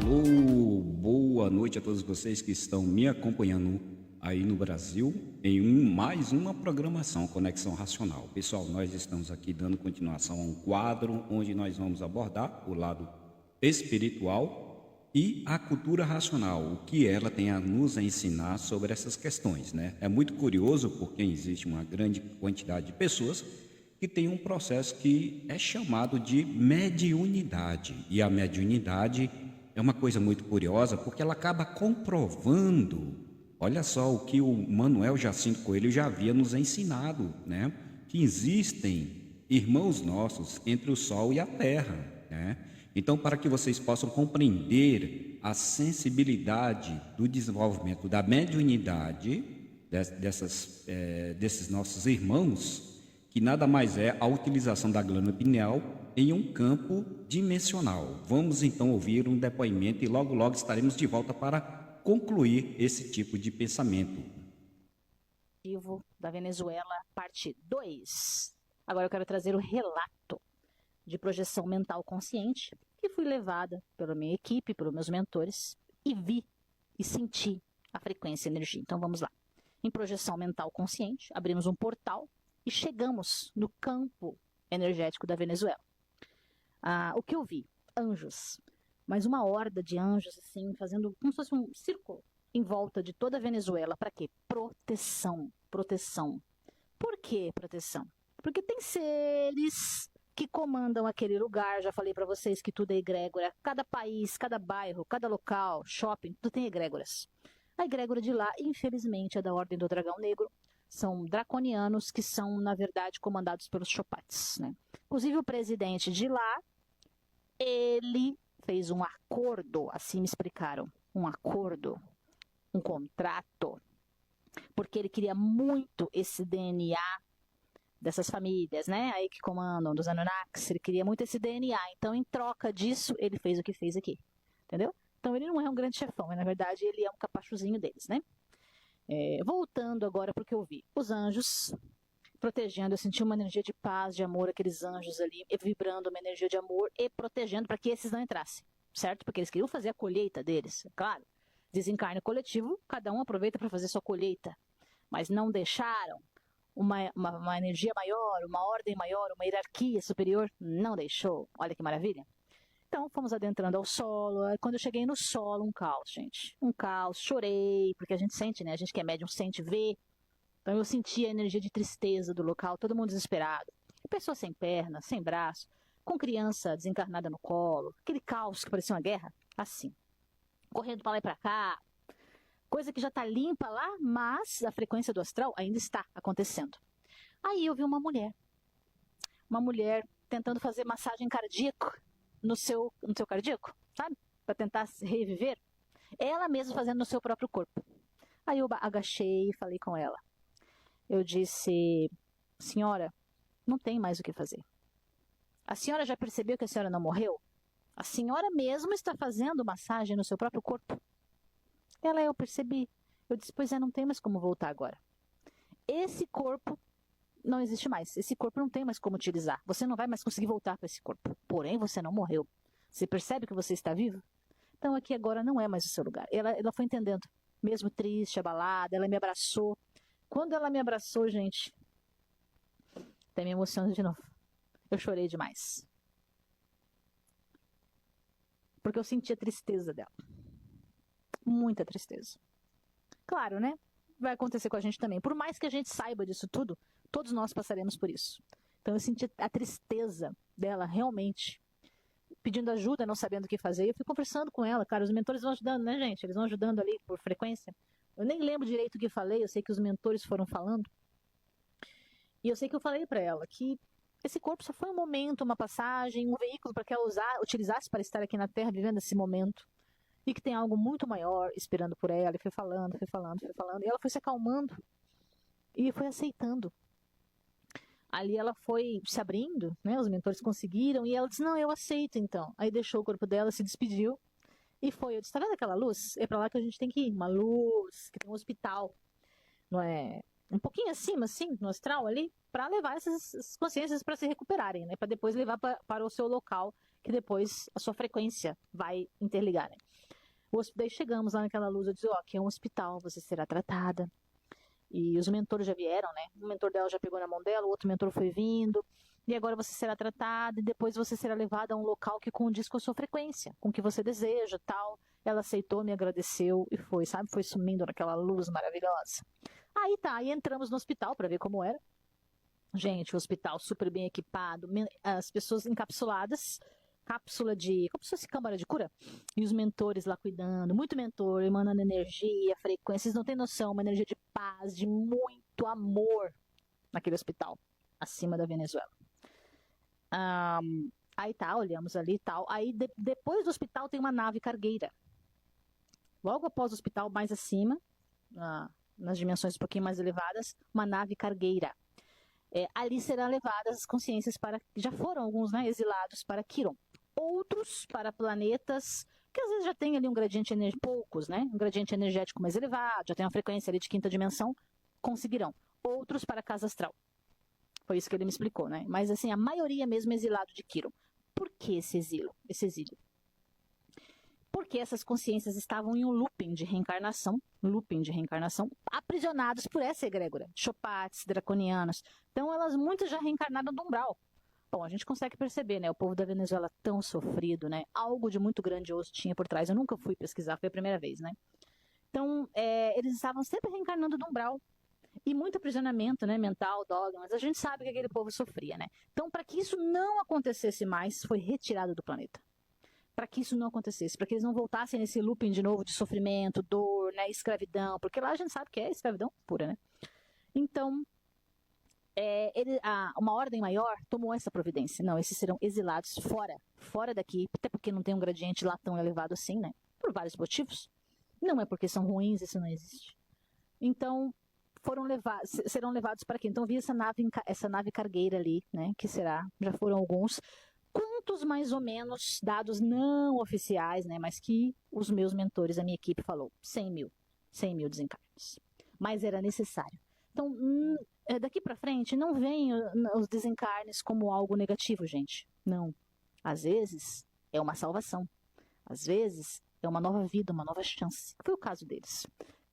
Alô, boa noite a todos vocês que estão me acompanhando aí no Brasil em mais uma programação Conexão Racional. Pessoal, nós estamos aqui dando continuação a um quadro onde nós vamos abordar o lado espiritual e a cultura racional, o que ela tem a nos ensinar sobre essas questões, né? É muito curioso porque existe uma grande quantidade de pessoas que tem um processo que é chamado de mediunidade. E a mediunidade é uma coisa muito curiosa porque ela acaba comprovando, olha só o que o Manuel Jacinto Coelho já havia nos ensinado, né? Que existem irmãos nossos entre o Sol e a Terra, né? Então, para que vocês possam compreender a sensibilidade do desenvolvimento da mediunidade desses nossos irmãos, que nada mais é a utilização da glândula pineal em um campo dimensional. Vamos então ouvir um depoimento e logo logo estaremos de volta para concluir esse tipo de pensamento. Vivo da Venezuela, parte 2. Agora eu quero trazer o relato de projeção mental consciente que fui levada pela minha equipe, pelos meus mentores, e vi e senti a frequência e a energia. Então vamos lá. Em projeção mental consciente, abrimos um portal e chegamos no campo energético da Venezuela. O que eu vi? Anjos. Mas uma horda de anjos, assim, fazendo como se fosse um círculo em volta de toda a Venezuela. Para quê? Proteção. Proteção. Por que proteção? Porque tem seres que comandam aquele lugar. Já falei para vocês que tudo é egrégora. Cada país, cada bairro, cada local, shopping, tudo tem egrégoras. A egrégora de lá, infelizmente, é da Ordem do Dragão Negro. São draconianos que são, na verdade, comandados pelos Chopates, né? Inclusive o presidente de lá, ele fez um acordo, assim me explicaram, um acordo, um contrato, porque ele queria muito esse DNA dessas famílias, né? Aí que comandam, dos Anunnakis, ele queria muito esse DNA. Então, em troca disso, ele fez o que fez aqui, entendeu? Então, ele não é um grande chefão, mas na verdade ele é um capachozinho deles, né? Voltando agora para o que eu vi. Os anjos protegendo, eu senti uma energia de paz, de amor, aqueles anjos ali, vibrando uma energia de amor e protegendo para que esses não entrassem, certo? Porque eles queriam fazer a colheita deles, claro. Desencarne coletivo, cada um aproveita para fazer sua colheita, mas não deixaram uma energia maior, uma ordem maior, uma hierarquia superior, não deixou. Olha que maravilha. Então, fomos adentrando ao solo. Quando eu cheguei no solo, um caos, gente. Um caos, chorei, porque a gente sente, né? A gente que é médium sente, vê. Então, eu senti a energia de tristeza do local, todo mundo desesperado. Pessoa sem perna, sem braço, com criança desencarnada no colo. Aquele caos que parecia uma guerra, assim. Correndo para lá e para cá. Coisa que já está limpa lá, mas a frequência do astral ainda está acontecendo. Aí eu vi uma mulher tentando fazer massagem cardíaca no seu cardíaco, sabe? Para tentar reviver. Ela mesma fazendo no seu próprio corpo. Aí eu agachei e falei com ela. Eu disse, senhora, não tem mais o que fazer. A senhora já percebeu que a senhora não morreu? A senhora mesmo está fazendo massagem no seu próprio corpo. Eu percebi. Eu disse, pois não tem mais como voltar agora. Esse corpo não existe mais. Esse corpo não tem mais como utilizar. Você não vai mais conseguir voltar para esse corpo. Porém, você não morreu. Você percebe que você está vivo? Então aqui agora não é mais o seu lugar. Ela foi entendendo. Mesmo triste, abalada, ela me abraçou. Quando ela me abraçou, gente, até me emociono de novo. Eu chorei demais. Porque eu senti a tristeza dela. Muita tristeza. Claro, né? Vai acontecer com a gente também. Por mais que a gente saiba disso tudo, todos nós passaremos por isso. Então eu senti a tristeza dela realmente, pedindo ajuda, não sabendo o que fazer. E eu fui conversando com ela, cara, os mentores vão ajudando, né, gente? Eles vão ajudando ali por frequência. Eu nem lembro direito o que falei, eu sei que os mentores foram falando. E eu sei que eu falei para ela que esse corpo só foi um momento, uma passagem, um veículo para que ela utilizasse para estar aqui na Terra vivendo esse momento. E que tem algo muito maior esperando por ela. E foi falando, foi falando, foi falando. E ela foi se acalmando e foi aceitando. Ali ela foi se abrindo, né? Os mentores conseguiram. E ela disse, não, eu aceito então. Aí deixou o corpo dela, se despediu. E foi. Eu disse, tá vendo aquela luz? É para lá que a gente tem que ir. Uma luz, que tem um hospital. Não é? Um pouquinho acima, assim, no astral ali. Para levar essas consciências para se recuperarem, né? Para depois levar para o seu local. Que depois a sua frequência vai interligar, né? Daí chegamos lá naquela luz, eu disse, aqui é um hospital, você será tratada. E os mentores já vieram, né? Um mentor dela já pegou na mão dela, o outro mentor foi vindo. E agora você será tratada e depois você será levada a um local que condiz com a sua frequência, com o que você deseja, tal. Ela aceitou, me agradeceu e foi, sabe? Foi sumindo naquela luz maravilhosa. Aí tá, aí entramos no hospital para ver como era. Gente, o hospital super bem equipado, as pessoas encapsuladas, cápsula de, como se fosse câmara de cura, e os mentores lá cuidando, muito mentor, emanando energia, frequência, vocês não têm noção, uma energia de paz, de muito amor naquele hospital, acima da Venezuela. Aí tá, olhamos ali e tal, aí depois do hospital tem uma nave cargueira. Logo após o hospital, mais acima, nas dimensões um pouquinho mais elevadas, uma nave cargueira. Ali serão levadas as consciências para, já foram alguns, né, exilados para Quiron, outros para planetas que às vezes já tem ali um gradiente energético, poucos, né, um gradiente energético mais elevado, já tem uma frequência ali de quinta dimensão, conseguirão, outros para a casa astral. Foi isso que ele me explicou, né, mas assim, a maioria mesmo é exilado de Quiron. Por que esse exílio? Porque essas consciências estavam em um looping de reencarnação, aprisionados por essa egrégora, Chopates, draconianos. Então, muitas já reencarnaram do umbral. Bom, a gente consegue perceber, né? O povo da Venezuela tão sofrido, né? Algo de muito grandioso tinha por trás. Eu nunca fui pesquisar, foi a primeira vez, né? Então, eles estavam sempre reencarnando do umbral. E muito aprisionamento, né? Mental, dogmas. A gente sabe que aquele povo sofria, né? Então, para que isso não acontecesse mais, foi retirado do planeta. Para que isso não acontecesse, para que eles não voltassem nesse looping de novo de sofrimento, dor, né, escravidão, porque lá a gente sabe que é escravidão pura, né? Então, uma ordem maior tomou essa providência. Não, esses serão exilados fora daqui, até porque não tem um gradiente lá tão elevado assim, né? Por vários motivos. Não é porque são ruins, isso não existe. Então, serão levados para quê? Então, vi essa nave cargueira ali, né? Que já foram alguns. Quantos mais ou menos dados não oficiais, né, mas que os meus mentores, a minha equipe falou, 100 mil desencarnes. Mas era necessário. Então, daqui para frente, não vem os desencarnes como algo negativo, gente. Não. Às vezes, é uma salvação. Às vezes, é uma nova vida, uma nova chance. Foi o caso deles.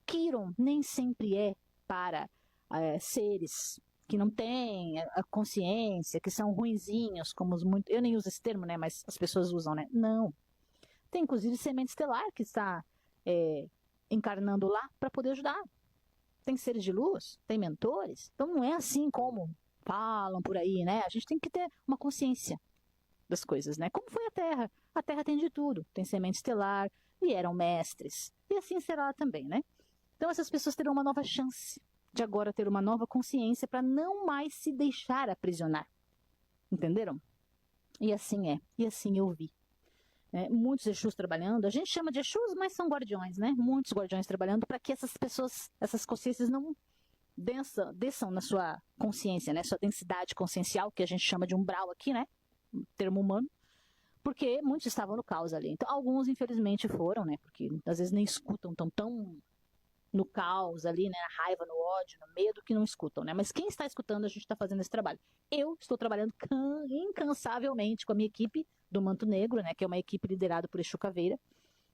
Quiron nem sempre é para seres que não têm a consciência, que são ruinzinhos, como eu nem uso esse termo, né, mas as pessoas usam, né? Não. Tem, inclusive, semente estelar que está encarnando lá para poder ajudar. Tem seres de luz, tem mentores. Então, não é assim como falam por aí, né? A gente tem que ter uma consciência das coisas, né? Como foi a Terra? A Terra tem de tudo. Tem semente estelar, e eram mestres. E assim será lá também, né? Então, essas pessoas terão uma nova chance de agora ter uma nova consciência para não mais se deixar aprisionar. Entenderam? E assim é. E assim eu vi. Muitos Exus trabalhando. A gente chama de Exus, mas são guardiões, né? Muitos guardiões trabalhando para que essas pessoas, essas consciências não desçam na sua consciência, né? Sua densidade consciencial, que a gente chama de umbral aqui, né? Um termo humano. Porque muitos estavam no caos ali. Então, alguns, infelizmente, foram, né? Porque às vezes nem escutam, tão no caos ali, né, na raiva, no ódio, no medo, que não escutam, né? Mas quem está escutando, a gente está fazendo esse trabalho. Eu estou trabalhando incansavelmente com a minha equipe do Manto Negro, né, que é uma equipe liderada por Exu Caveira,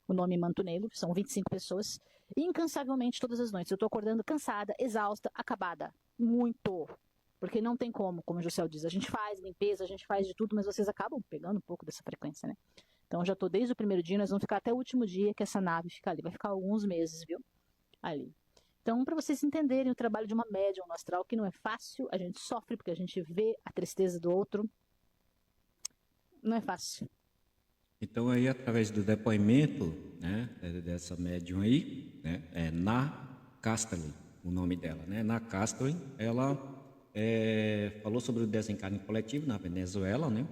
o nome Manto Negro, são 25 pessoas, incansavelmente todas as noites. Eu estou acordando cansada, exausta, acabada, muito, porque não tem como o José diz, a gente faz limpeza, a gente faz de tudo, mas vocês acabam pegando um pouco dessa frequência, né? Então, já estou desde o primeiro dia, nós vamos ficar até o último dia que essa nave fica ali, vai ficar alguns meses, viu? Ali. Então, para vocês entenderem o trabalho de uma médium no astral, que não é fácil, a gente sofre porque a gente vê a tristeza do outro. Não é fácil. Então, aí, através do depoimento, né, dessa médium aí, né, Na Castelli, o nome dela, né? Na Castelli, ela falou sobre o desencarne coletivo na Venezuela, né?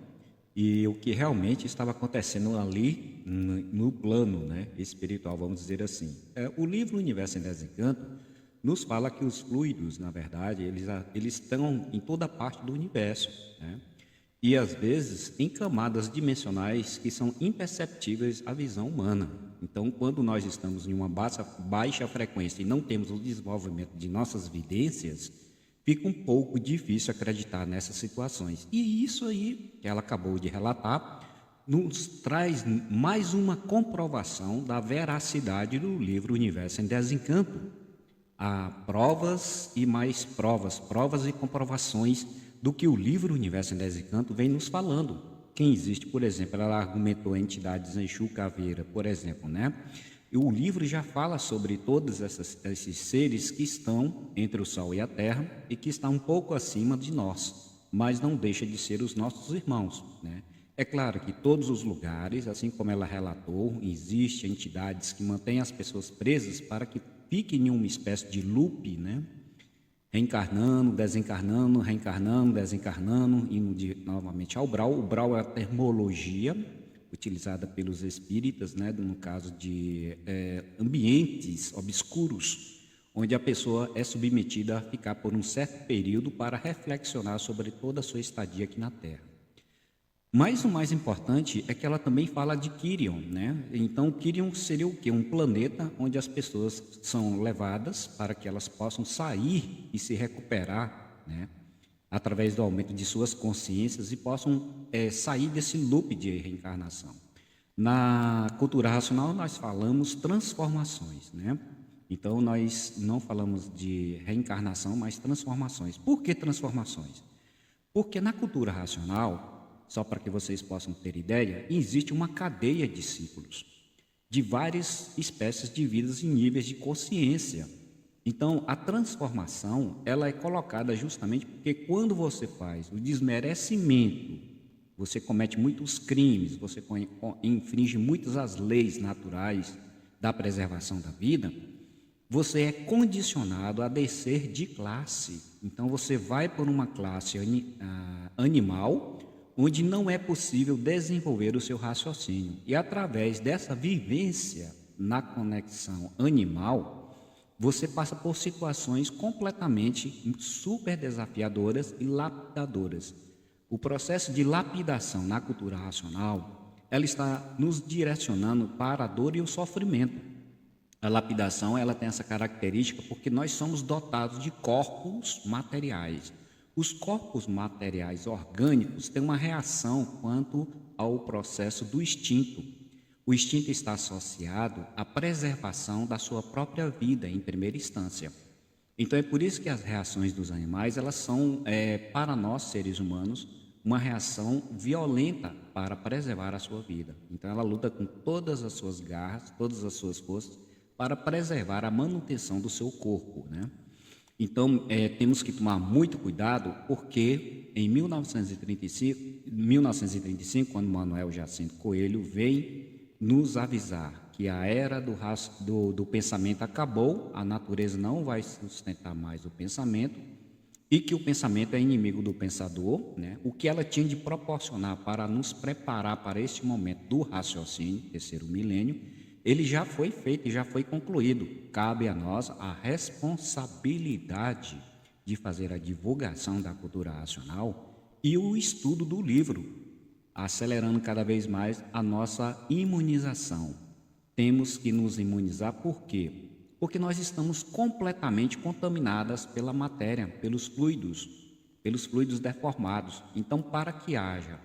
E o que realmente estava acontecendo ali no plano, né, espiritual, vamos dizer assim. O livro Universo em Desencanto nos fala que os fluidos, na verdade, eles estão em toda parte do universo, né? E às vezes em camadas dimensionais que são imperceptíveis à visão humana. Então, quando nós estamos em uma baixa frequência e não temos o desenvolvimento de nossas vidências, fica um pouco difícil acreditar nessas situações. E isso aí que ela acabou de relatar nos traz mais uma comprovação da veracidade do livro Universo em Desencanto. Há provas e mais provas, provas e comprovações do que o livro Universo em Desencanto vem nos falando. Quem existe, por exemplo, ela argumentou entidades Exu Caveira, por exemplo, né? E o livro já fala sobre todos esses seres que estão entre o Sol e a Terra e que estão um pouco acima de nós, mas não deixa de ser os nossos irmãos, né? É claro que todos os lugares, assim como ela relatou, existem entidades que mantêm as pessoas presas para que fiquem em uma espécie de loop, né? Reencarnando, desencarnando, reencarnando, desencarnando, indo novamente ao Brau. O Brau é a termologia utilizada pelos espíritas, né? No caso de ambientes obscuros, onde a pessoa é submetida a ficar por um certo período para reflexionar sobre toda a sua estadia aqui na Terra. Mas o mais importante é que ela também fala de Quirion, né? Então, Quirion seria o quê? Um planeta onde as pessoas são levadas para que elas possam sair e se recuperar, né? Através do aumento de suas consciências e possam sair desse loop de reencarnação. Na cultura racional, nós falamos transformações, né? Então, nós não falamos de reencarnação, mas transformações. Por que transformações? Porque na cultura racional, só para que vocês possam ter ideia, existe uma cadeia de ciclos, de várias espécies de vidas e níveis de consciência. Então, a transformação, ela é colocada justamente porque quando você faz o desmerecimento, você comete muitos crimes, você infringe muitas as leis naturais da preservação da vida, você é condicionado a descer de classe. Então, você vai por uma classe animal, onde não é possível desenvolver o seu raciocínio. E através dessa vivência na conexão animal, você passa por situações completamente super desafiadoras e lapidadoras. O processo de lapidação na cultura racional, ela está nos direcionando para a dor e o sofrimento. A lapidação, ela tem essa característica porque nós somos dotados de corpos materiais. Os corpos materiais orgânicos têm uma reação quanto ao processo do instinto. O instinto está associado à preservação da sua própria vida em primeira instância. Então é por isso que as reações dos animais, elas são, para nós seres humanos, uma reação violenta para preservar a sua vida. Então ela luta com todas as suas garras, todas as suas forças, para preservar a manutenção do seu corpo, né? Então, temos que tomar muito cuidado, porque em 1935, quando Manuel Jacinto Coelho vem nos avisar que a era do pensamento acabou, a natureza não vai sustentar mais o pensamento, e que o pensamento é inimigo do pensador, né? O que ela tinha de proporcionar para nos preparar para este momento do raciocínio, terceiro milênio, ele já foi feito e já foi concluído. Cabe a nós a responsabilidade de fazer a divulgação da cultura racional e o estudo do livro, acelerando cada vez mais a nossa imunização. Temos que nos imunizar por quê? Porque nós estamos completamente contaminadas pela matéria, pelos fluidos deformados. Então, para que haja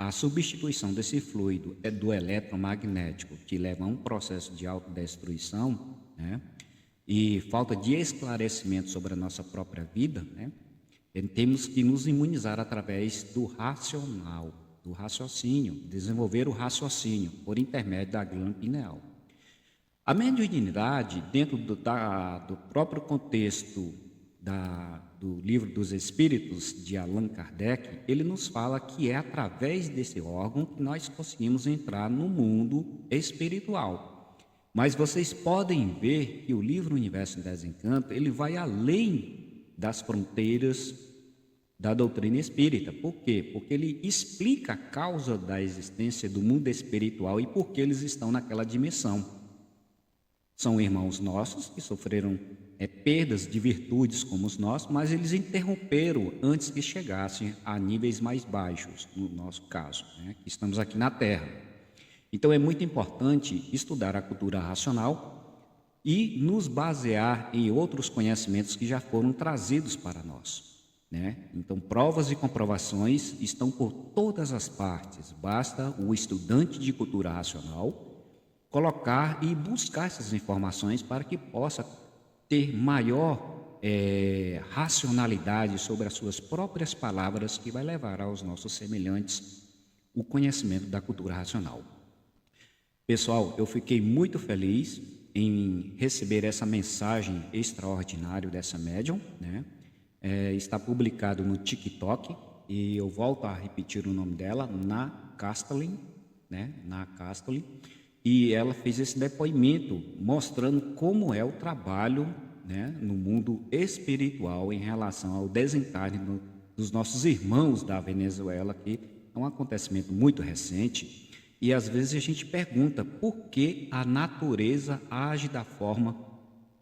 a substituição desse fluido do eletromagnético, que leva a um processo de autodestruição, né, e falta de esclarecimento sobre a nossa própria vida, né, temos que nos imunizar através do racional, do raciocínio, desenvolver o raciocínio por intermédio da glândula pineal. A mediunidade, dentro do próprio contexto do Livro dos Espíritos, de Allan Kardec, ele nos fala que é através desse órgão que nós conseguimos entrar no mundo espiritual. Mas vocês podem ver que o livro Universo em Desencanto, ele vai além das fronteiras da doutrina espírita. Por quê? Porque ele explica a causa da existência do mundo espiritual e por que eles estão naquela dimensão. São irmãos nossos que sofreram perdas de virtudes como os nossos, mas eles interromperam antes que chegassem a níveis mais baixos, no nosso caso, né, que estamos aqui na Terra. Então é muito importante estudar a cultura racional e nos basear em outros conhecimentos que já foram trazidos para nós. né? Então, provas e comprovações estão por todas as partes. Basta o estudante de cultura racional colocar e buscar essas informações para que possa ter maior racionalidade sobre as suas próprias palavras, que vai levar aos nossos semelhantes o conhecimento da cultura racional. Pessoal, eu fiquei muito feliz em receber essa mensagem extraordinária dessa médium, né? Está publicado no TikTok, e eu volto a repetir o nome dela, Na Castelin, né? Na Castelin, e ela fez esse depoimento mostrando como é o trabalho, né, no mundo espiritual em relação ao desencarne dos nossos irmãos da Venezuela, que é um acontecimento muito recente, e às vezes a gente pergunta por que a natureza age da forma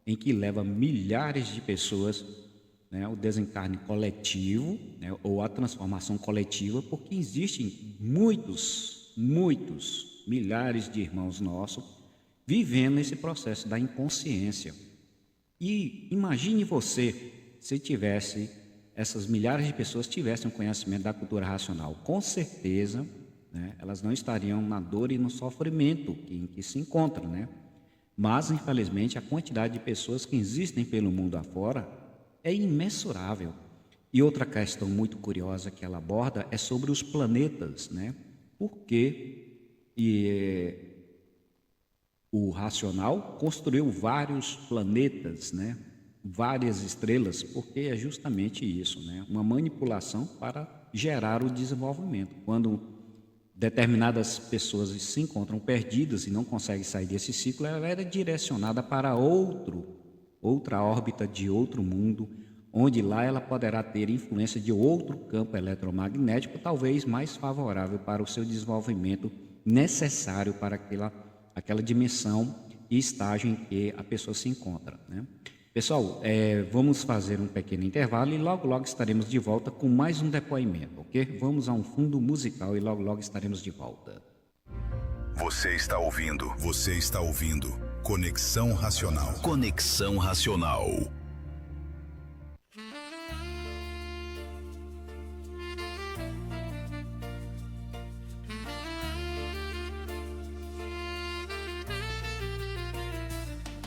em que leva milhares de pessoas, né, ao desencarne coletivo, né, ou à transformação coletiva, porque existem muitos milhares de irmãos nossos vivendo esse processo da inconsciência. E imagine você se essas milhares de pessoas tivessem um conhecimento da cultura racional. Com certeza, né, elas não estariam na dor e no sofrimento em que se encontram, né? Mas, infelizmente, a quantidade de pessoas que existem pelo mundo afora é imensurável. E outra questão muito curiosa que ela aborda é sobre os planetas, né? Por que o racional construiu vários planetas, né? Várias estrelas, porque é justamente isso, né? Uma manipulação para gerar o desenvolvimento. Quando determinadas pessoas se encontram perdidas e não conseguem sair desse ciclo, ela era direcionada para outra órbita de outro mundo, onde lá ela poderá ter influência de outro campo eletromagnético, talvez mais favorável para o seu desenvolvimento necessário para aquela dimensão e estágio em que a pessoa se encontra, né? Pessoal, vamos fazer um pequeno intervalo e logo estaremos de volta com mais um depoimento, ok? Vamos a um fundo musical e logo estaremos de volta. Você está ouvindo Conexão Racional. Conexão Racional.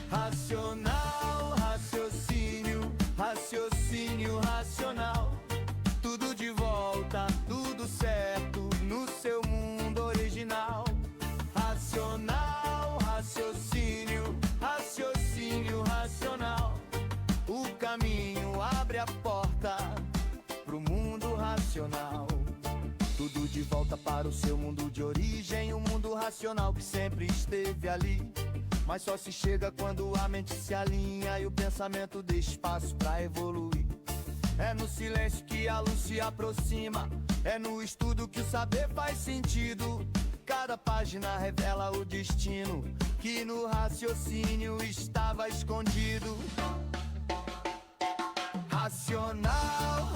Racional, raciocínio racional. Tudo de volta, tudo certo no seu mundo original. Racional, raciocínio racional. O caminho abre a porta pro mundo racional. Tudo de volta para o seu mundo de origem, o mundo racional que sempre esteve ali. Mas só se chega quando a mente se alinha e o pensamento deixa espaço pra evoluir. É no silêncio que a luz se aproxima, é no estudo que o saber faz sentido. Cada página revela o destino que no raciocínio estava escondido. Racional,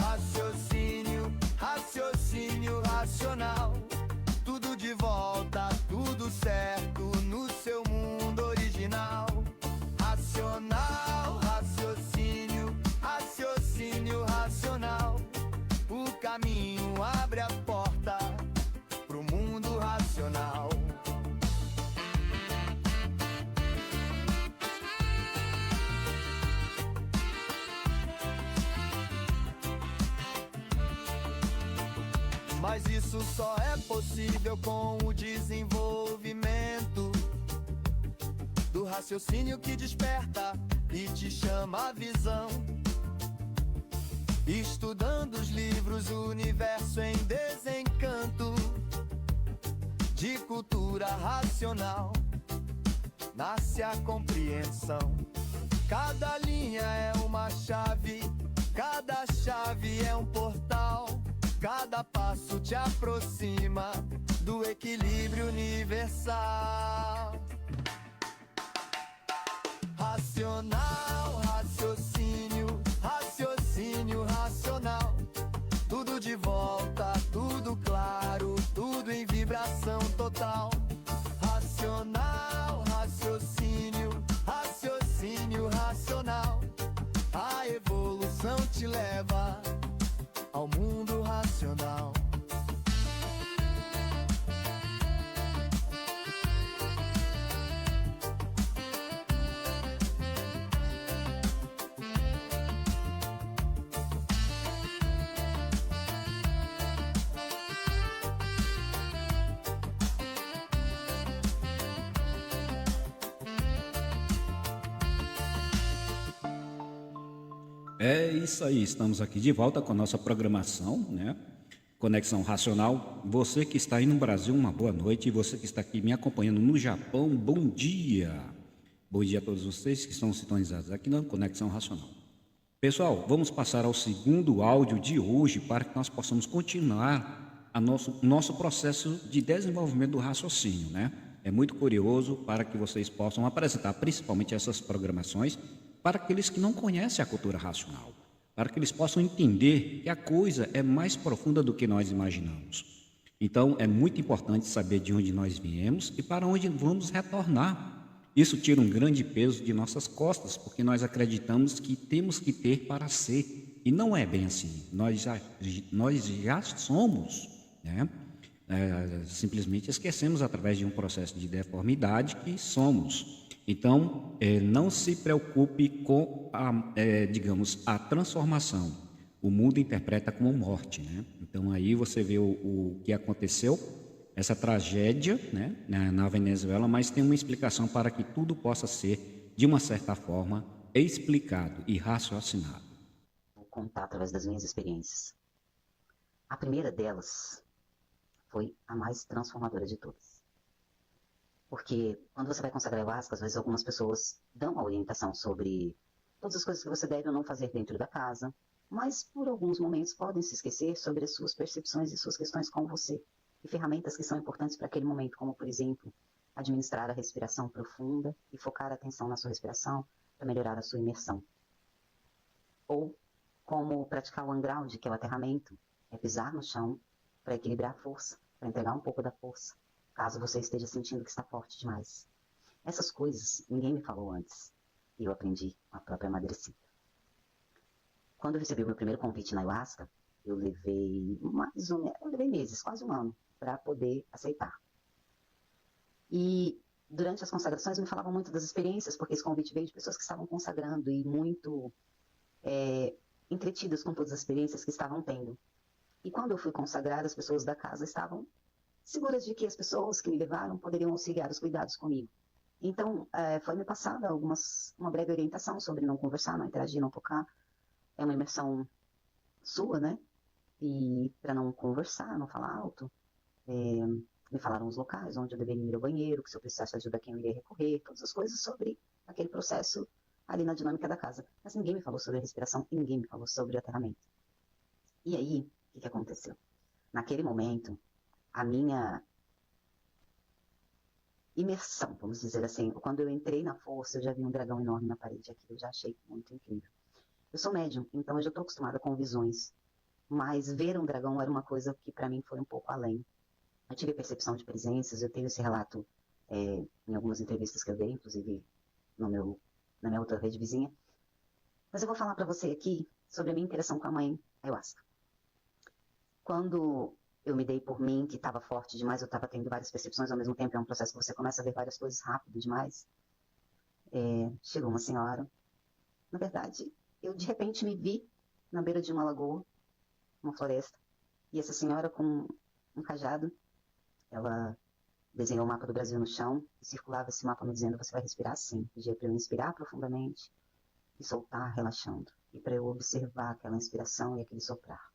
raciocínio racional. Tudo de volta, tudo certo no seu mundo original. Racional, raciocínio racional. O caminho abre a porta pro mundo racional. Mas isso só é possível com o desenvolvimento do raciocínio que desperta e te chama a visão. Estudando os livros, o universo em desencanto de cultura racional, nasce a compreensão. Cada linha é uma chave, cada chave é um portal. Cada passo te aproxima do equilíbrio universal. Racional, raciocínio racional. Tudo de volta, tudo claro, tudo em vibração total. Racional, raciocínio racional. A evolução te leva É isso aí, estamos aqui de volta com a nossa programação, né? Conexão Racional. Você que está aí no Brasil, uma boa noite. E você que está aqui me acompanhando no Japão, bom dia. Bom dia a todos vocês que estão sintonizados aqui na Conexão Racional. Pessoal, vamos passar ao segundo áudio de hoje para que nós possamos continuar nosso processo de desenvolvimento do raciocínio, né? É muito curioso para que vocês possam apresentar principalmente essas programações para aqueles que não conhecem a cultura racional, para que eles possam entender que a coisa é mais profunda do que nós imaginamos. Então, é muito importante saber de onde nós viemos e para onde vamos retornar. Isso tira um grande peso de nossas costas, porque nós acreditamos que temos que ter para ser, e não é bem assim. Nós já somos, né? Simplesmente esquecemos através de um processo de deformidade que somos. Então, não se preocupe com a transformação. O mundo interpreta como morte, né? Então, aí você vê o que aconteceu, essa tragédia, né, na Venezuela, mas tem uma explicação para que tudo possa ser, de uma certa forma, explicado e raciocinado. Vou contar através das minhas experiências. A primeira delas foi a mais transformadora de todas. Porque quando você vai consagrar ayahuasca, às vezes algumas pessoas dão a orientação sobre todas as coisas que você deve ou não fazer dentro da casa, mas por alguns momentos podem se esquecer sobre as suas percepções e suas questões com você, e ferramentas que são importantes para aquele momento, como, por exemplo, administrar a respiração profunda e focar a atenção na sua respiração para melhorar a sua imersão. Ou como praticar o on-ground, que é o aterramento, é pisar no chão para equilibrar a força, para entregar um pouco da força, caso você esteja sentindo que está forte demais. Essas coisas ninguém me falou antes, e eu aprendi com a própria Madrecita. Quando eu recebi o meu primeiro convite na ayahuasca, eu levei meses, quase um ano, para poder aceitar. E durante as consagrações me falavam muito das experiências, porque esse convite veio de pessoas que estavam consagrando e muito entretidas com todas as experiências que estavam tendo. E quando eu fui consagrar, as pessoas da casa estavam seguras de que as pessoas que me levaram poderiam auxiliar os cuidados comigo. Então, foi-me passada uma breve orientação sobre não conversar, não interagir, não tocar. É uma imersão sua, né? E para não conversar, não falar alto, me falaram os locais onde eu deveria ir ao banheiro, que se eu precisasse de ajuda, quem eu iria recorrer, todas as coisas sobre aquele processo ali na dinâmica da casa. Mas ninguém me falou sobre a respiração e ninguém me falou sobre o aterramento. E aí, o que aconteceu? Naquele momento, a minha imersão, vamos dizer assim, quando eu entrei na força, eu já vi um dragão enorme na parede, aquilo eu já achei muito incrível. Eu sou médium, então eu já estou acostumada com visões, mas ver um dragão era uma coisa que para mim foi um pouco além. Eu tive percepção de presenças, eu tenho esse relato em algumas entrevistas que eu dei, inclusive na minha outra rede vizinha. Mas eu vou falar para você aqui sobre a minha interação com a mãe ayahuasca. Quando eu me dei por mim, que estava forte demais, eu estava tendo várias percepções ao mesmo tempo, é um processo que você começa a ver várias coisas rápido demais. Chegou uma senhora, na verdade, eu de repente me vi na beira de uma lagoa, uma floresta, e essa senhora com um cajado, ela desenhou o mapa do Brasil no chão e circulava esse mapa me dizendo: você vai respirar assim. Pedia para eu inspirar profundamente e soltar relaxando, e para eu observar aquela inspiração e aquele soprar.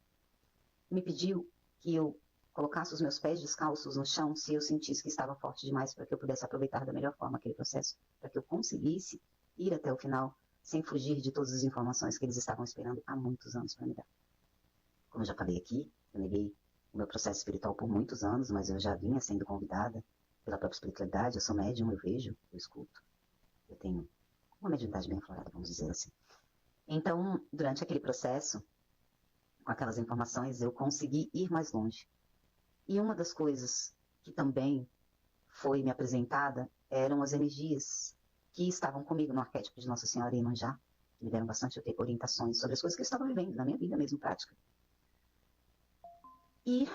Me pediu que eu colocasse os meus pés descalços no chão se eu sentisse que estava forte demais, para que eu pudesse aproveitar da melhor forma aquele processo, para que eu conseguisse ir até o final sem fugir de todas as informações que eles estavam esperando há muitos anos para me dar. Como eu já falei aqui, eu neguei o meu processo espiritual por muitos anos, mas eu já vinha sendo convidada pela própria espiritualidade. Eu sou médium, eu vejo, eu escuto. Eu tenho uma mediunidade bem aflorada, vamos dizer assim. Então, durante aquele processo, com aquelas informações, eu consegui ir mais longe. E uma das coisas que também foi me apresentada eram as energias que estavam comigo no arquétipo de Nossa Senhora Iemanjá, que me deram bastante orientações sobre as coisas que eu estava vivendo na minha vida mesmo, prática. E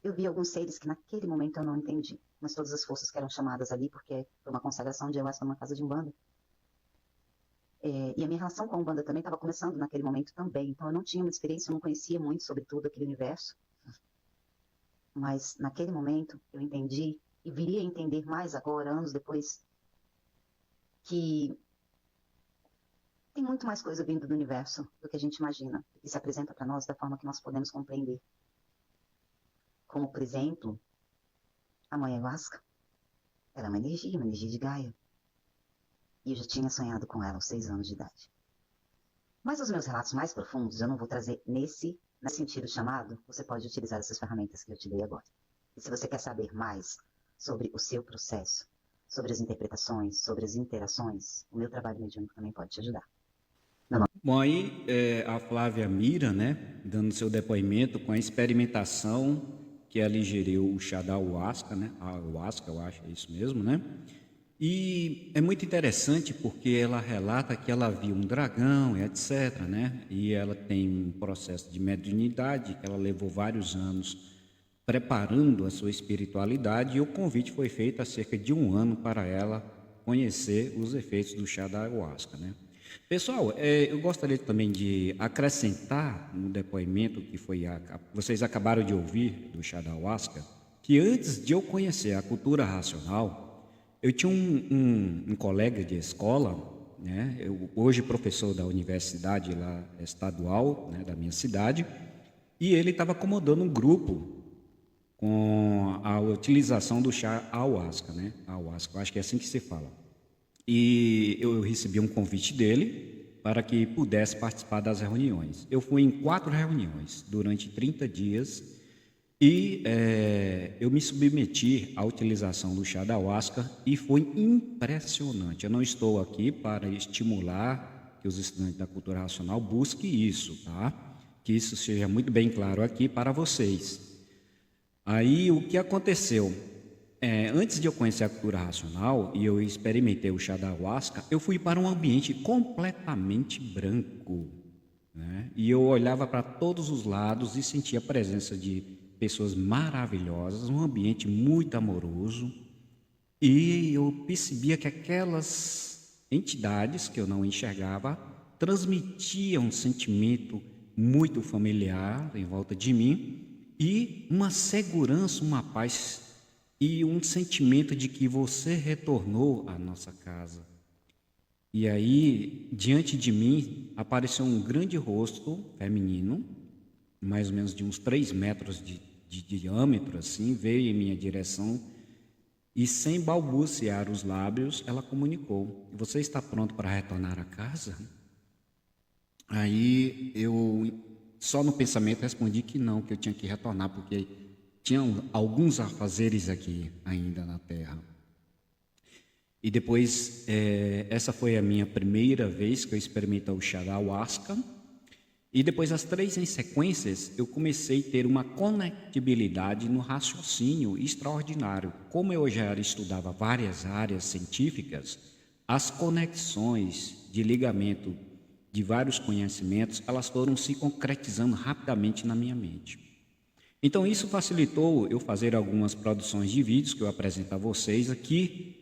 eu vi alguns seres que naquele momento eu não entendi, mas todas as forças que eram chamadas ali, porque foi uma consagração de ayahuasca numa casa de umbanda. E a minha relação com a umbanda também estava começando naquele momento também, então eu não tinha uma experiência, eu não conhecia muito sobre tudo aquele universo. Mas naquele momento eu entendi, e viria a entender mais agora, anos depois, que Tem muito mais coisa vindo do universo do que a gente imagina, e se apresenta para nós da forma que nós podemos compreender. Como, por exemplo, a mãe ayahuasca. Ela é uma energia de Gaia. E eu já tinha sonhado com ela aos 6 anos de idade. Mas os meus relatos mais profundos eu não vou trazer nesse sentido chamado. Você pode utilizar essas ferramentas que eu te dei agora. E se você quer saber mais sobre o seu processo, sobre as interpretações, sobre as interações, o meu trabalho mediúnico também pode te ajudar. Bom, aí a Flávia Mira, né, dando seu depoimento com a experimentação que ela ingeriu o chá da ayahuasca, né, a ayahuasca, eu acho, é isso mesmo, né? E é muito interessante porque ela relata que ela viu um dragão, etc., né? E ela tem um processo de mediunidade que ela levou vários anos preparando a sua espiritualidade, e o convite foi feito há cerca de 1 ano para ela conhecer os efeitos do chá da ayahuasca, né? Pessoal, eu gostaria também de acrescentar no depoimento que vocês acabaram de ouvir do chá da ayahuasca, que antes de eu conhecer a cultura racional, eu tinha um colega de escola, né, hoje professor da universidade lá estadual, né, da minha cidade, e ele estava acomodando um grupo com a utilização do chá ayahuasca, né, ayahuasca, eu acho que é assim que se fala. E eu recebi um convite dele para que pudesse participar das reuniões. Eu fui em 4 reuniões durante 30 dias e eu me submeti à utilização do chá da ayahuasca e foi impressionante. Eu não estou aqui para estimular que os estudantes da cultura racional busquem isso, tá? Que isso seja muito bem claro aqui para vocês. Aí o que aconteceu? Antes de eu conhecer a cultura racional e eu experimentei o chá da ayahuasca, eu fui para um ambiente completamente branco, né? E eu olhava para todos os lados e sentia a presença de pessoas maravilhosas, um ambiente muito amoroso, e eu percebia que aquelas entidades que eu não enxergava transmitiam um sentimento muito familiar em volta de mim e uma segurança, uma paz e um sentimento de que você retornou à nossa casa. E aí, diante de mim, apareceu um grande rosto feminino, mais ou menos de uns 3 metros de diâmetro, assim, veio em minha direção e, sem balbuciar os lábios, ela comunicou: você está pronto para retornar à casa? Aí eu, só no pensamento, respondi que não, que eu tinha que retornar, porque tinham alguns afazeres aqui ainda na Terra. E depois, essa foi a minha primeira vez que eu experimentei o chá da ayahuasca. E depois, as 3 em sequências, eu comecei a ter uma conectibilidade no raciocínio extraordinário. Como eu já estudava várias áreas científicas, as conexões de ligamento de vários conhecimentos, elas foram se concretizando rapidamente na minha mente. Então, isso facilitou eu fazer algumas produções de vídeos que eu apresento a vocês aqui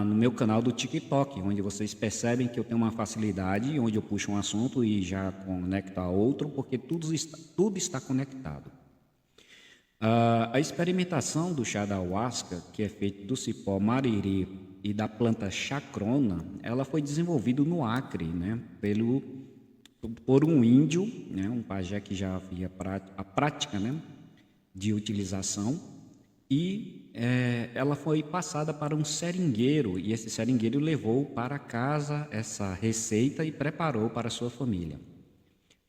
no meu canal do TikTok, onde vocês percebem que eu tenho uma facilidade, onde eu puxo um assunto e já conecto a outro, porque tudo está conectado. A experimentação do chá da ayahuasca, que é feito do cipó mariri e da planta chacrona, ela foi desenvolvida no Acre, né, por um índio, né, um pajé que já havia a prática, né, de utilização, e ela foi passada para um seringueiro, e esse seringueiro levou para casa essa receita e preparou para a sua família.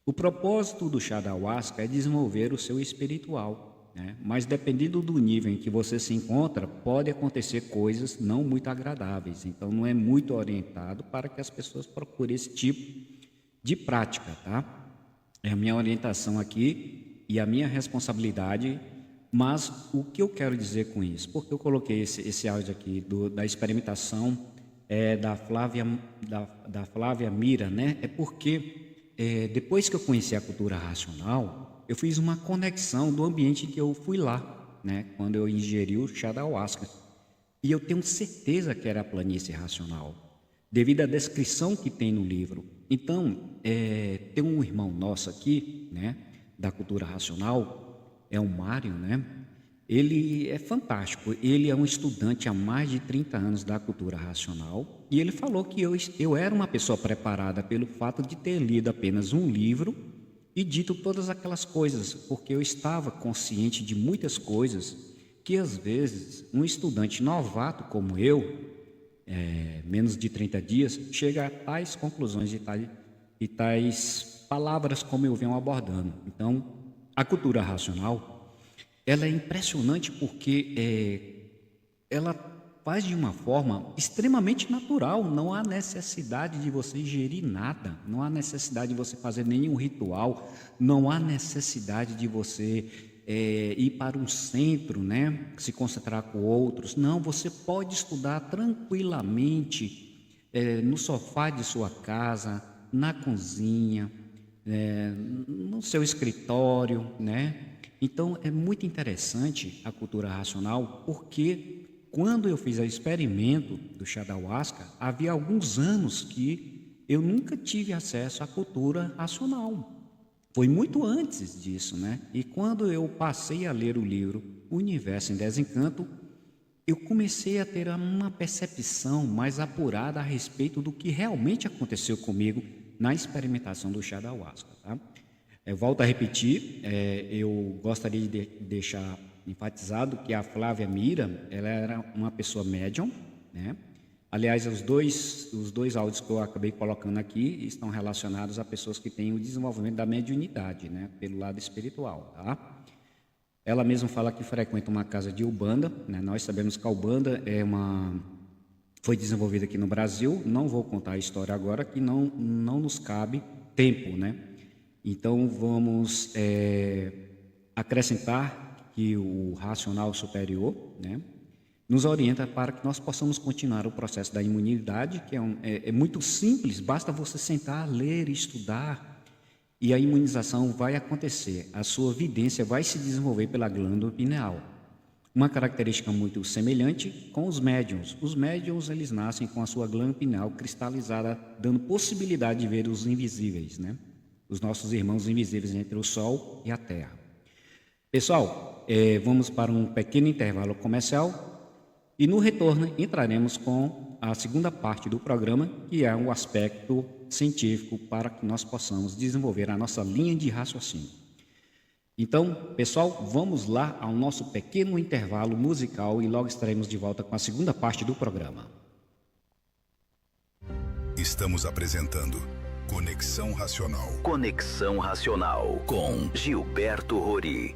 O propósito do chá da ayahuasca é desenvolver o seu espiritual, né? Mas dependendo do nível em que você se encontra, pode acontecer coisas não muito agradáveis. Então, não é muito orientado para que as pessoas procurem esse tipo de prática, tá? É a minha orientação aqui e a minha responsabilidade. Mas o que eu quero dizer com isso? Porque eu coloquei esse áudio aqui da experimentação da Flávia Mira, né? É porque depois que eu conheci a cultura racional, eu fiz uma conexão do ambiente que eu fui lá, né? Quando eu ingeri o chá da ayahuasca. E eu tenho certeza que era a planície racional, devido à descrição que tem no livro. Então, tem um irmão nosso aqui, né? Da cultura racional, é o Mário, né? Ele é fantástico. Ele é um estudante há mais de 30 anos da cultura racional e ele falou que eu era uma pessoa preparada pelo fato de ter lido apenas um livro e dito todas aquelas coisas, porque eu estava consciente de muitas coisas que às vezes um estudante novato como eu, menos de 30 dias, chega a tais conclusões e tais palavras como eu venho abordando. Então, a cultura racional ela é impressionante porque ela faz de uma forma extremamente natural. Não há necessidade de você ingerir nada, não há necessidade de você fazer nenhum ritual, não há necessidade de você ir para um centro, né, se concentrar com outros. Não, você pode estudar tranquilamente no sofá de sua casa, na cozinha, no seu escritório, né? Então, é muito interessante a cultura racional, porque quando eu fiz o experimento do chá da ayahuasca, havia alguns anos que eu nunca tive acesso à cultura racional. Foi muito antes disso, né? E quando eu passei a ler o livro O Universo em Desencanto, eu comecei a ter uma percepção mais apurada a respeito do que realmente aconteceu comigo na experimentação do chá da ayahuasca, tá? Eu volto a repetir, eu gostaria de deixar enfatizado que a Flávia Mira, ela era uma pessoa médium, né? Aliás, os dois áudios que eu acabei colocando aqui estão relacionados a pessoas que têm o desenvolvimento da mediunidade, né? Pelo lado espiritual, tá? Ela mesma fala que frequenta uma casa de Umbanda, né? Nós sabemos que a Umbanda foi desenvolvida aqui no Brasil. Não vou contar a história agora, que não nos cabe tempo, né? Então, vamos acrescentar que o racional superior, né, nos orienta para que nós possamos continuar o processo da imunidade, que é muito simples, basta você sentar, ler, estudar, e a imunização vai acontecer. A sua vidência vai se desenvolver pela glândula pineal. Uma característica muito semelhante com os médiuns. Os médiuns, eles nascem com a sua glândula pineal cristalizada, dando possibilidade de ver os invisíveis, né? Os nossos irmãos invisíveis entre o Sol e a Terra. Pessoal, vamos para um pequeno intervalo comercial e no retorno entraremos com a segunda parte do programa, que é o aspecto científico para que nós possamos desenvolver a nossa linha de raciocínio. Então, pessoal, vamos lá ao nosso pequeno intervalo musical e logo estaremos de volta com a segunda parte do programa. Estamos apresentando Conexão Racional. Conexão Racional com Gilberto Rori.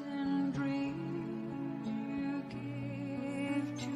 And dreams you give to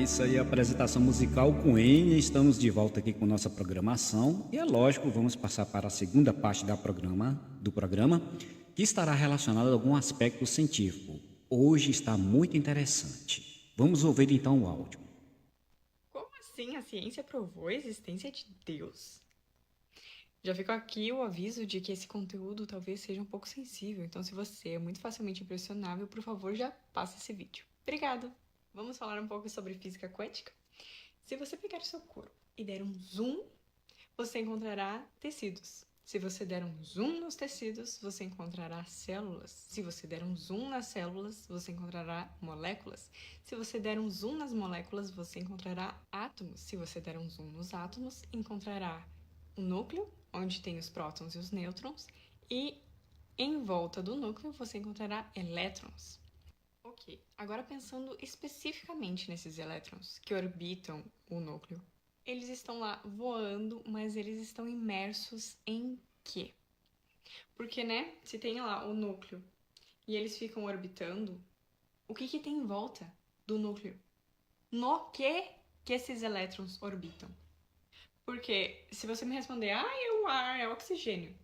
isso aí, a apresentação musical com Enya. Estamos de volta aqui com nossa programação. E é lógico, vamos passar para a segunda parte do programa, que estará relacionada a algum aspecto científico. Hoje está muito interessante. Vamos ouvir então o áudio. Como assim a ciência provou a existência de Deus? Já fica aqui o aviso de que esse conteúdo talvez seja um pouco sensível, então se você é muito facilmente impressionável, por favor, já passa esse vídeo. Obrigada! Vamos falar um pouco sobre física quântica? Se você pegar o seu corpo e der um zoom, você encontrará tecidos. Se você der um zoom nos tecidos, você encontrará células. Se você der um zoom nas células, você encontrará moléculas. Se você der um zoom nas moléculas, você encontrará átomos. Se você der um zoom nos átomos, encontrará o núcleo, onde tem os prótons e os nêutrons, e em volta do núcleo você encontrará elétrons. Ok, agora pensando especificamente nesses elétrons que orbitam o núcleo. Eles estão lá voando, mas eles estão imersos em quê? Porque, né, se tem lá o núcleo e eles ficam orbitando, o que tem em volta do núcleo? No que esses elétrons orbitam? Porque se você me responder, é o ar, é o oxigênio.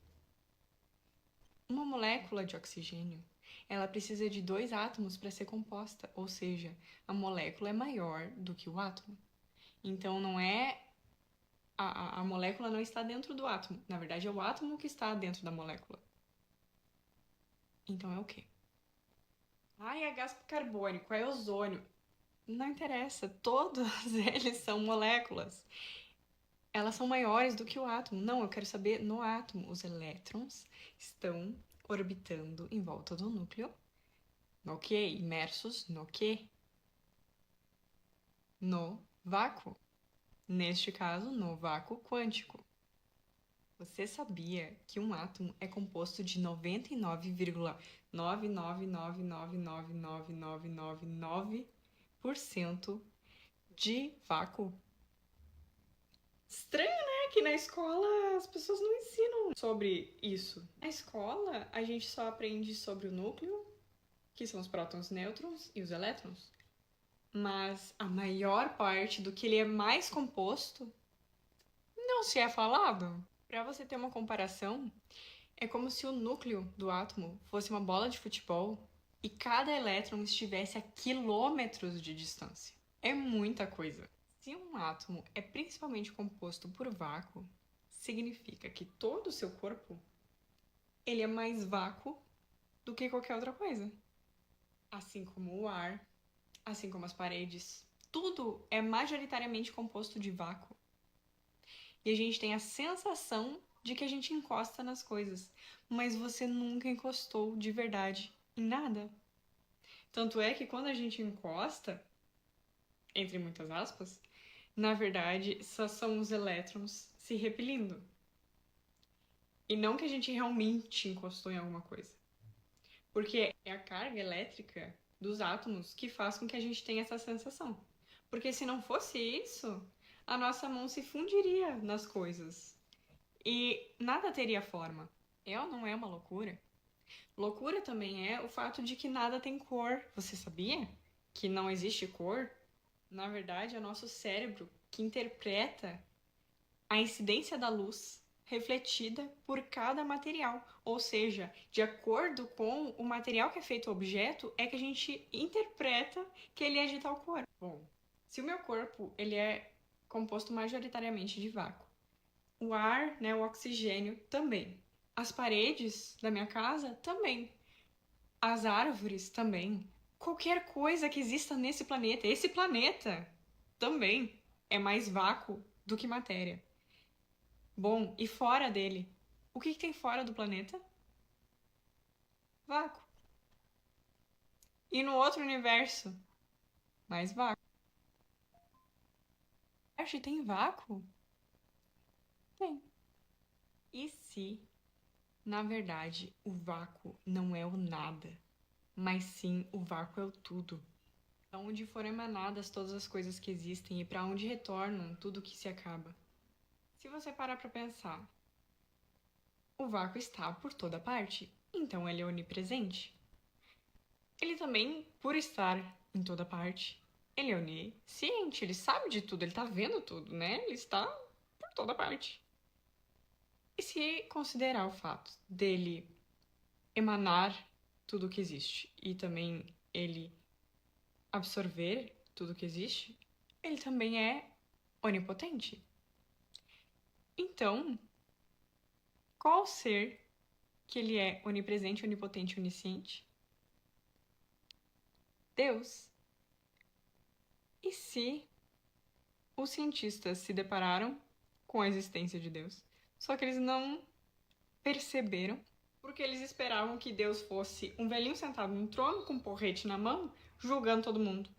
Uma molécula de oxigênio, ela precisa de 2 átomos para ser composta, ou seja, a molécula é maior do que o átomo. Então, não é... A molécula não está dentro do átomo. Na verdade, é o átomo que está dentro da molécula. Então, é o quê? É gás carbônico, é ozônio. Não interessa, todos eles são moléculas. Elas são maiores do que o átomo. Não, eu quero saber no átomo. Os elétrons estão orbitando em volta do núcleo. No quê? Imersos no quê? No vácuo. Neste caso, no vácuo quântico. Você sabia que um átomo é composto de 99,999999999% de vácuo? Estranho, né? Que na escola as pessoas não ensinam sobre isso. Na escola, a gente só aprende sobre o núcleo, que são os prótons, nêutrons e os elétrons. Mas a maior parte do que ele é mais composto não se é falado. Para você ter uma comparação, é como se o núcleo do átomo fosse uma bola de futebol e cada elétron estivesse a quilômetros de distância. É muita coisa. Se um átomo é principalmente composto por vácuo, significa que todo o seu corpo ele é mais vácuo do que qualquer outra coisa. Assim como o ar, assim como as paredes, tudo é majoritariamente composto de vácuo. E a gente tem a sensação de que a gente encosta nas coisas, mas você nunca encostou de verdade em nada. Tanto é que quando a gente encosta, entre muitas aspas, na verdade, só são os elétrons se repelindo. E não que a gente realmente encostou em alguma coisa. Porque é a carga elétrica dos átomos que faz com que a gente tenha essa sensação. Porque se não fosse isso, a nossa mão se fundiria nas coisas. E nada teria forma. É ou não é uma loucura? Loucura também é o fato de que nada tem cor. Você sabia que não existe cor? Na verdade, é o nosso cérebro que interpreta a incidência da luz refletida por cada material. Ou seja, de acordo com o material que é feito o objeto, é que a gente interpreta que ele é de tal cor. Bom, se o meu corpo ele é composto majoritariamente de vácuo, o ar, né, o oxigênio também, as paredes da minha casa também, as árvores também, qualquer coisa que exista nesse planeta, esse planeta também é mais vácuo do que matéria. Bom, e fora dele? O que tem fora do planeta? Vácuo. E no outro universo? Mais vácuo. Marte tem vácuo? Tem. E se, na verdade, o vácuo não é o nada, mas sim o vácuo é o tudo? Para onde foram emanadas todas as coisas que existem e para onde retornam tudo que se acaba? Se você parar para pensar, o vácuo está por toda parte, então ele é onipresente. Ele também, por estar em toda parte, Ele é onisciente, ele sabe de tudo, ele tá vendo tudo, né? Ele está por toda parte. E se considerar o fato dele emanar tudo o que existe e também ele absorver tudo o que existe, ele também é onipotente. Então, qual ser que ele é onipresente, onipotente e onisciente? Deus. E se os cientistas se depararam com a existência de Deus, só que eles não perceberam, porque eles esperavam que Deus fosse um velhinho sentado num trono com um porrete na mão, julgando todo mundo.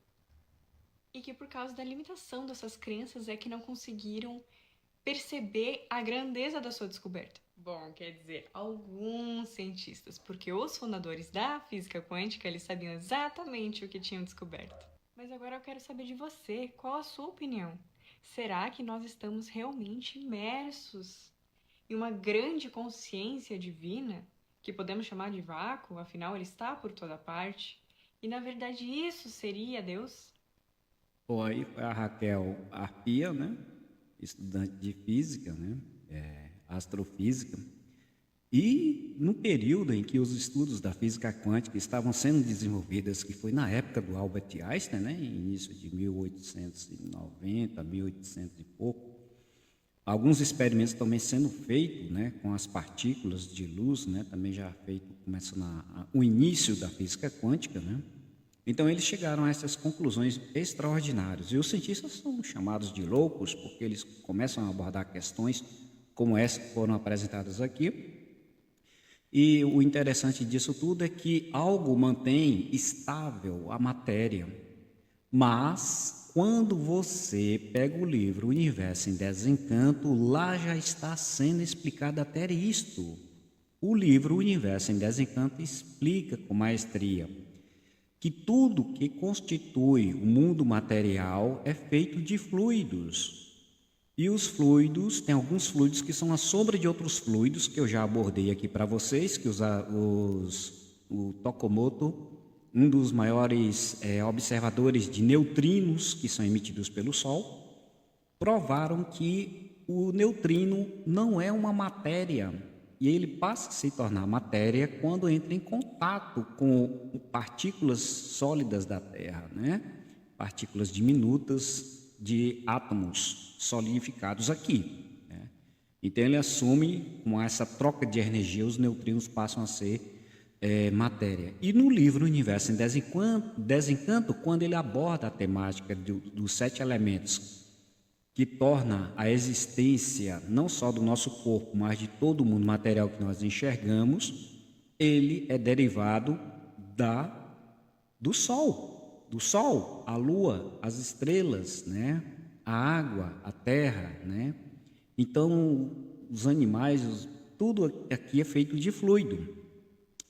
E que por causa da limitação dessas crenças é que não conseguiram perceber a grandeza da sua descoberta. Bom, quer dizer, alguns cientistas, porque os fundadores da física quântica, eles sabiam exatamente o que tinham descoberto. Mas agora eu quero saber de você, qual a sua opinião? Será que nós estamos realmente imersos em uma grande consciência divina, que podemos chamar de vácuo, afinal ele está por toda parte? E na verdade isso seria Deus? Bom, aí foi a Raquel Arpia, né? Estudante de física, né? Astrofísica. E no período em que os estudos da física quântica estavam sendo desenvolvidos, que foi na época do Albert Einstein, né? Início de 1890, 1800 e pouco, alguns experimentos também sendo feitos, né? Com as partículas de luz, né? Também já feito, começa o início da física quântica, né? Então, eles chegaram a essas conclusões extraordinárias. E os cientistas são chamados de loucos, porque eles começam a abordar questões como essas que foram apresentadas aqui. E o interessante disso tudo é que algo mantém estável a matéria. Mas, quando você pega o livro Universo em Desencanto, lá já está sendo explicado até isto. O livro Universo em Desencanto explica com maestria que tudo que constitui o mundo material é feito de fluidos. E os fluidos, tem alguns fluidos que são a sombra de outros fluidos, que eu já abordei aqui para vocês, que o Tokamoto, um dos maiores observadores de neutrinos que são emitidos pelo Sol, provaram que o neutrino não é uma matéria, e ele passa a se tornar matéria quando entra em contato com partículas sólidas da Terra, né? Partículas diminutas de átomos solidificados aqui, né? Então ele assume, com essa troca de energia, os neutrinos passam a ser matéria. E no livro Universo em Desencanto, quando ele aborda a temática dos 7 elementos, que torna a existência não só do nosso corpo, mas de todo o mundo material que nós enxergamos, ele é derivado do Sol, a Lua, as estrelas, né? A água, a terra, né? Então, os animais, tudo aqui é feito de fluido.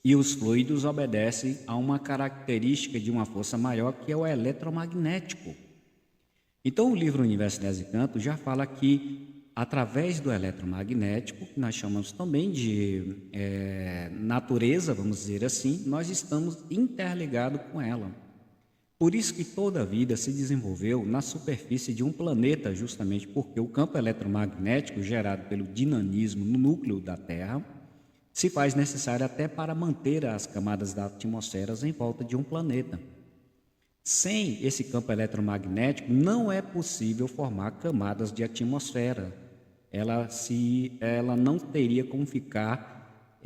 E os fluidos obedecem a uma característica de uma força maior, que é o eletromagnético. Então, o livro Universo em Desencanto já fala que, através do eletromagnético, que nós chamamos também de natureza, vamos dizer assim, nós estamos interligados com ela. Por isso que toda a vida se desenvolveu na superfície de um planeta, justamente porque o campo eletromagnético gerado pelo dinamismo no núcleo da Terra se faz necessário até para manter as camadas da atmosfera em volta de um planeta. Sem esse campo eletromagnético, não é possível formar camadas de atmosfera. Ela não teria como ficar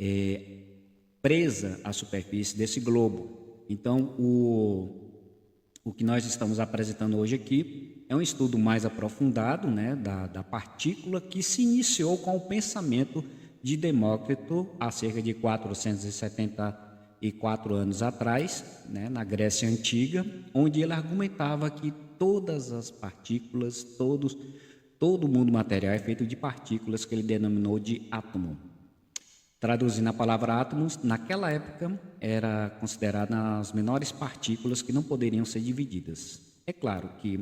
presa à superfície desse globo. Então, o que nós estamos apresentando hoje aqui é um estudo mais aprofundado, né, da partícula, que se iniciou com o pensamento de Demócrito há cerca de 474 anos atrás, né, na Grécia Antiga, onde ele argumentava que todas as partículas, todo o mundo material é feito de partículas, que ele denominou de átomo. Traduzindo a palavra átomos, naquela época era considerada as menores partículas que não poderiam ser divididas. É claro que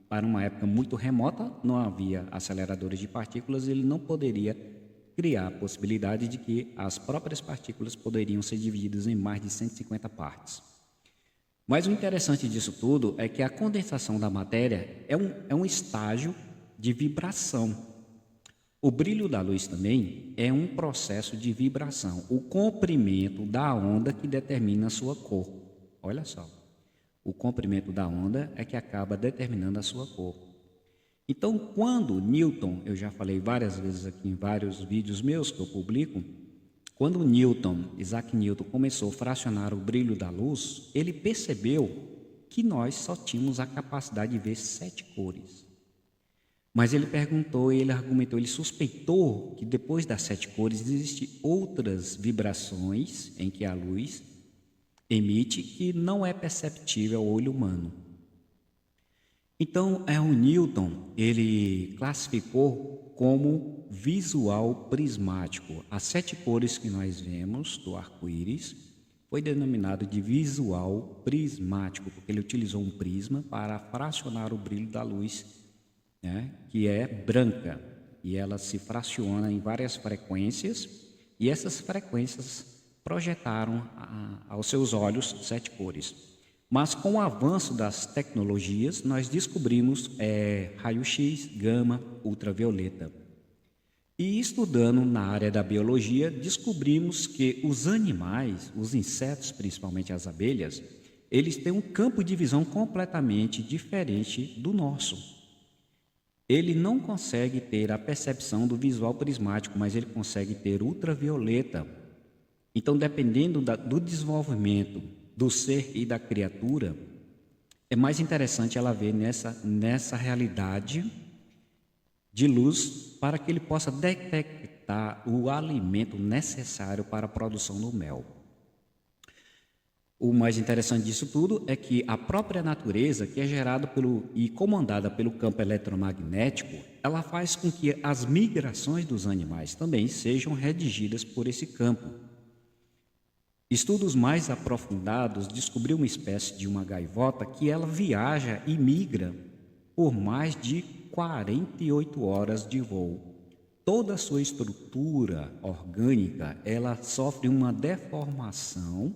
para uma época muito remota não havia aceleradores de partículas, ele não poderia criar a possibilidade de que as próprias partículas poderiam ser divididas em mais de 150 partes. Mas o interessante disso tudo é que a condensação da matéria é um estágio de vibração. O brilho da luz também é um processo de vibração, o comprimento da onda que determina a sua cor. Olha só, o comprimento da onda é que acaba determinando a sua cor. Então, quando Newton, eu já falei várias vezes aqui em vários vídeos meus que eu publico, quando Isaac Newton começou a fracionar o brilho da luz, ele percebeu que nós só tínhamos a capacidade de ver 7 cores. Mas ele perguntou, ele argumentou, ele suspeitou que depois das 7 cores existem outras vibrações em que a luz emite que não é perceptível ao olho humano. Então, o Newton, ele classificou como visual prismático. As 7 cores que nós vemos do arco-íris foi denominado de visual prismático, porque ele utilizou um prisma para fracionar o brilho da luz, né, que é branca, e ela se fraciona em várias frequências, e essas frequências projetaram aos seus olhos 7 cores. Mas com o avanço das tecnologias, nós descobrimos raio-x, gama, ultravioleta. E estudando na área da biologia, descobrimos que os animais, os insetos, principalmente as abelhas, eles têm um campo de visão completamente diferente do nosso. Ele não consegue ter a percepção do visual prismático, mas ele consegue ter ultravioleta. Então, dependendo do desenvolvimento do ser e da criatura, é mais interessante ela ver nessa realidade de luz para que ele possa detectar o alimento necessário para a produção do mel. O mais interessante disso tudo é que a própria natureza, que é gerada e comandada pelo campo eletromagnético, ela faz com que as migrações dos animais também sejam redigidas por esse campo. Estudos mais aprofundados descobriram uma espécie de uma gaivota que ela viaja e migra por mais de 48 horas de voo. Toda a sua estrutura orgânica, ela sofre uma deformação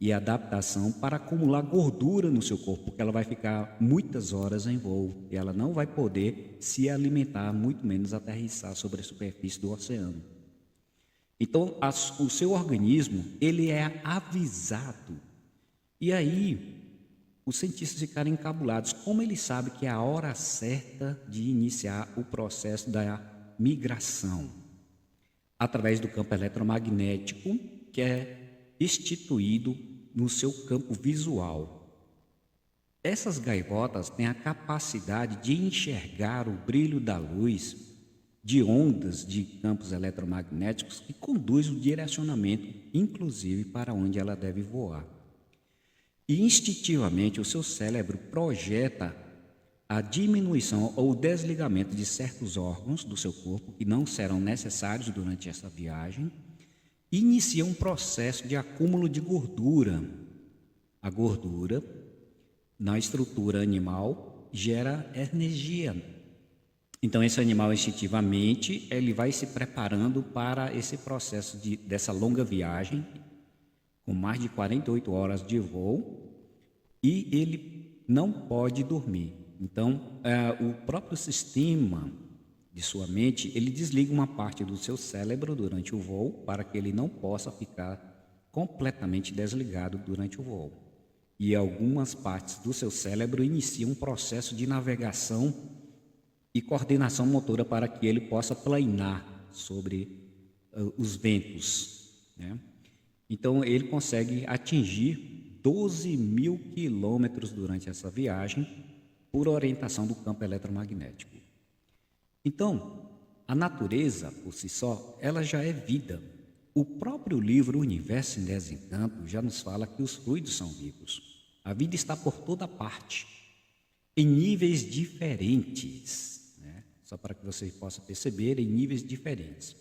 e adaptação para acumular gordura no seu corpo, porque ela vai ficar muitas horas em voo e ela não vai poder se alimentar, muito menos aterrissar sobre a superfície do oceano. Então, o seu organismo, ele é avisado. E aí, os cientistas ficaram encabulados. Como ele sabe que é a hora certa de iniciar o processo da migração? Através do campo eletromagnético, que é instituído no seu campo visual. Essas gaivotas têm a capacidade de enxergar o brilho da luz de ondas de campos eletromagnéticos que conduzem o direcionamento, inclusive para onde ela deve voar. E instintivamente o seu cérebro projeta a diminuição ou desligamento de certos órgãos do seu corpo que não serão necessários durante essa viagem. Inicia um processo de acúmulo de gordura. A gordura, na estrutura animal, gera energia. Então, esse animal, instintivamente, ele vai se preparando para esse processo dessa longa viagem, com mais de 48 horas de voo, e ele não pode dormir. Então, o próprio sistema de sua mente, ele desliga uma parte do seu cérebro durante o voo para que ele não possa ficar completamente desligado durante o voo. E algumas partes do seu cérebro iniciam um processo de navegação e coordenação motora para que ele possa planar sobre os ventos, né? Então, ele consegue atingir 12.000 quilômetros durante essa viagem por orientação do campo eletromagnético. Então, a natureza, por si só, ela já é vida. O próprio livro Universo em Desencanto já nos fala que os fluidos são vivos. A vida está por toda parte, em níveis diferentes, né? Só para que você possa perceber, em níveis diferentes.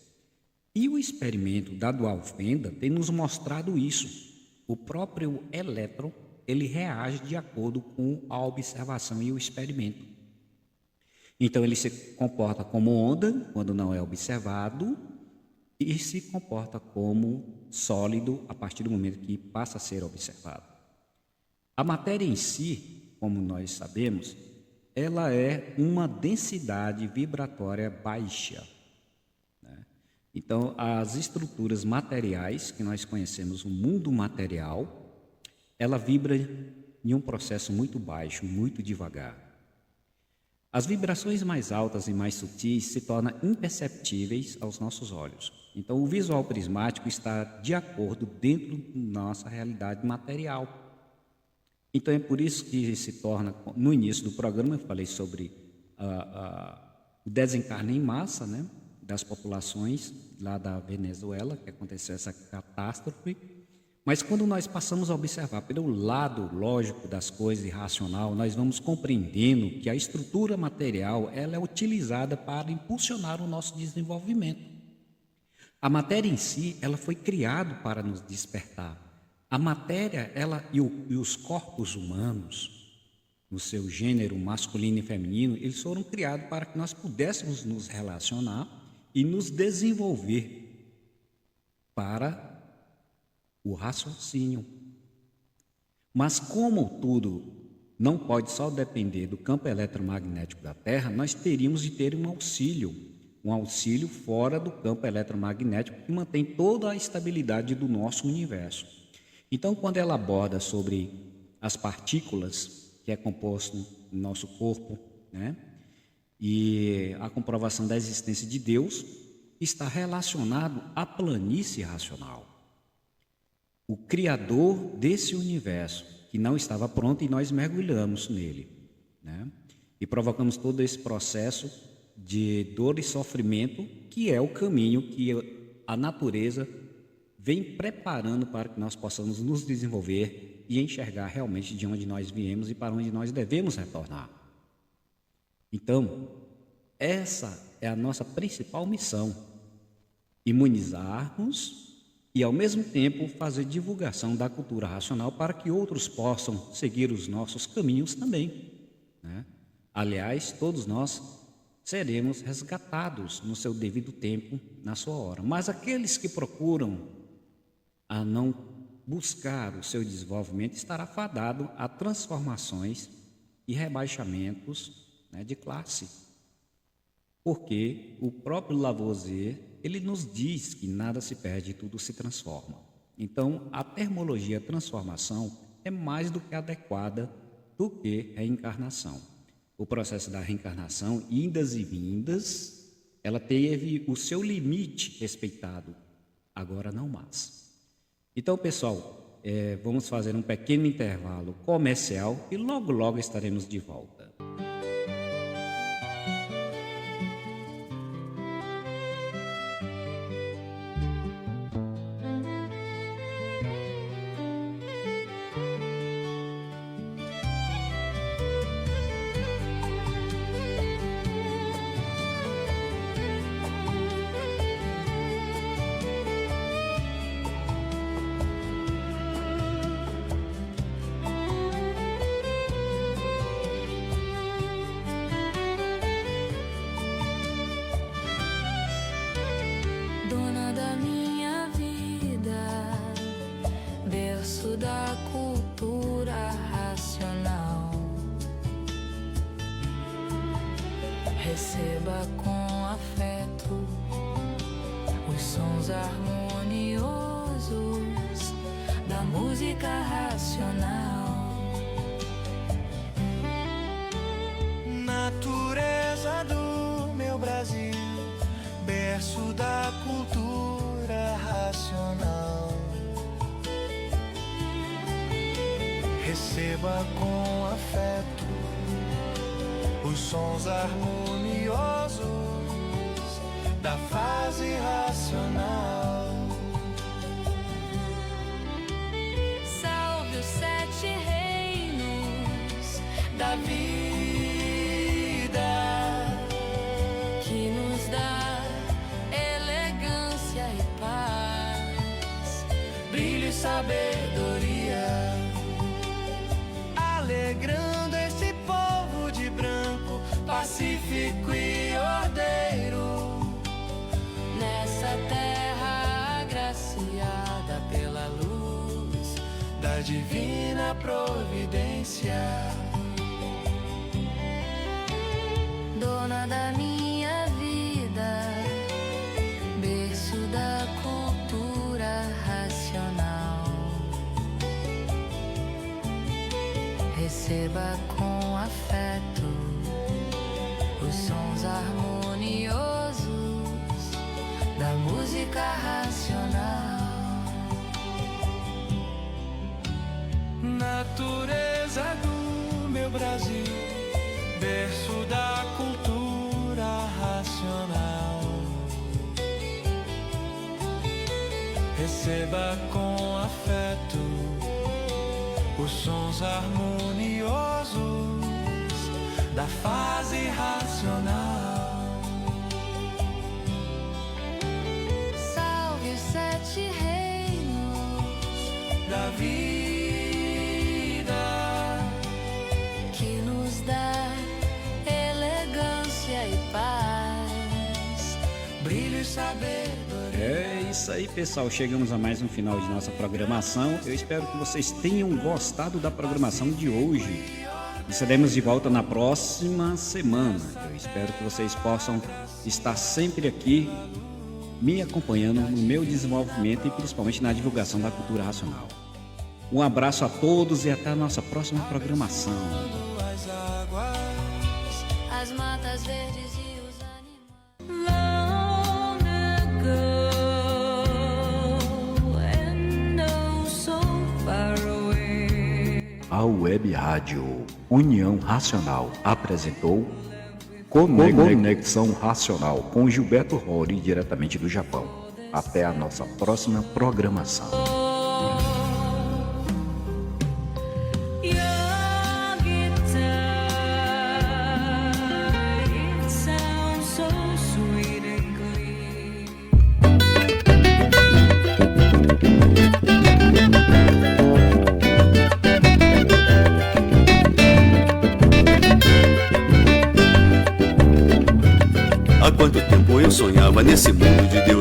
E o experimento da dual fenda tem nos mostrado isso. O próprio elétron, ele reage de acordo com a observação e o experimento. Então, ele se comporta como onda, quando não é observado, e se comporta como sólido a partir do momento que passa a ser observado. A matéria em si, como nós sabemos, ela é uma densidade vibratória baixa, né? Então, as estruturas materiais que nós conhecemos, o mundo material, ela vibra em um processo muito baixo, muito devagar. As vibrações mais altas e mais sutis se tornam imperceptíveis aos nossos olhos. Então, o visual prismático está de acordo dentro da nossa realidade material. Então, é por isso que se torna, no início do programa, eu falei sobre o desencarne em massa, né, das populações lá da Venezuela, que aconteceu essa catástrofe. Mas quando nós passamos a observar pelo lado lógico das coisas e racional, nós vamos compreendendo que a estrutura material ela é utilizada para impulsionar o nosso desenvolvimento. A matéria em si, ela foi criada para nos despertar. A matéria, ela e os corpos humanos, no seu gênero masculino e feminino, eles foram criados para que nós pudéssemos nos relacionar e nos desenvolver para o raciocínio. Mas como tudo não pode só depender do campo eletromagnético da Terra, nós teríamos de ter um auxílio fora do campo eletromagnético que mantém toda a estabilidade do nosso universo. Então, quando ela aborda sobre as partículas, que é composto no nosso corpo, né, e a comprovação da existência de Deus, está relacionado à planície racional. O Criador desse universo, que não estava pronto e nós mergulhamos nele, né? E provocamos todo esse processo de dor e sofrimento, que é o caminho que a natureza vem preparando para que nós possamos nos desenvolver e enxergar realmente de onde nós viemos e para onde nós devemos retornar. Então, essa é a nossa principal missão: imunizarmos e, ao mesmo tempo, fazer divulgação da cultura racional para que outros possam seguir os nossos caminhos também, né? Aliás, todos nós seremos resgatados no seu devido tempo, na sua hora. Mas aqueles que procuram a não buscar o seu desenvolvimento estará fadado a transformações e rebaixamentos, né, de classe. Porque o próprio Lavoisier, ele nos diz que nada se perde, tudo se transforma. Então, a termologia transformação é mais do que adequada do que reencarnação. O processo da reencarnação, indas e vindas, ela teve o seu limite respeitado, agora não mais. Então, pessoal, vamos fazer um pequeno intervalo comercial e logo, logo estaremos de volta. Da cultura racional, receba com afeto os sons harmoniosos da música racional. Natureza do meu Brasil, berço da cultura racional. Receba com afeto os sons harmoniosos da fase racional. Salve os 7 reinos da vida que nos dá elegância e paz, brilho e sabedoria, alegrando esse povo de branco, pacífico e ordeiro, nessa terra agraciada pela luz da divina divina providência, dona da minha vida, berço da cultura racional. Receba com afeto os sons harmoniosos da música racional. Natureza do meu Brasil, berço da cultura racional. Receba com afeto os sons harmoniosos da fase racional. Salve os 7 reinos da vida, que nos dá elegância e paz, brilho e sabedoria. É isso aí, pessoal. Chegamos a mais um final de nossa programação. Eu espero que vocês tenham gostado da programação de hoje. Estaremos de volta na próxima semana. Eu espero que vocês possam estar sempre aqui me acompanhando no meu desenvolvimento e principalmente na divulgação da cultura racional. Um abraço a todos e até a nossa próxima programação. As águas, as matas verdes e os animais. Long ago and oh so far away. A Web Rádio União Racional apresentou Conexão Racional com Gilberto Rory, diretamente do Japão. Até a nossa próxima programação. Há quanto tempo eu sonhava nesse mundo de Deus.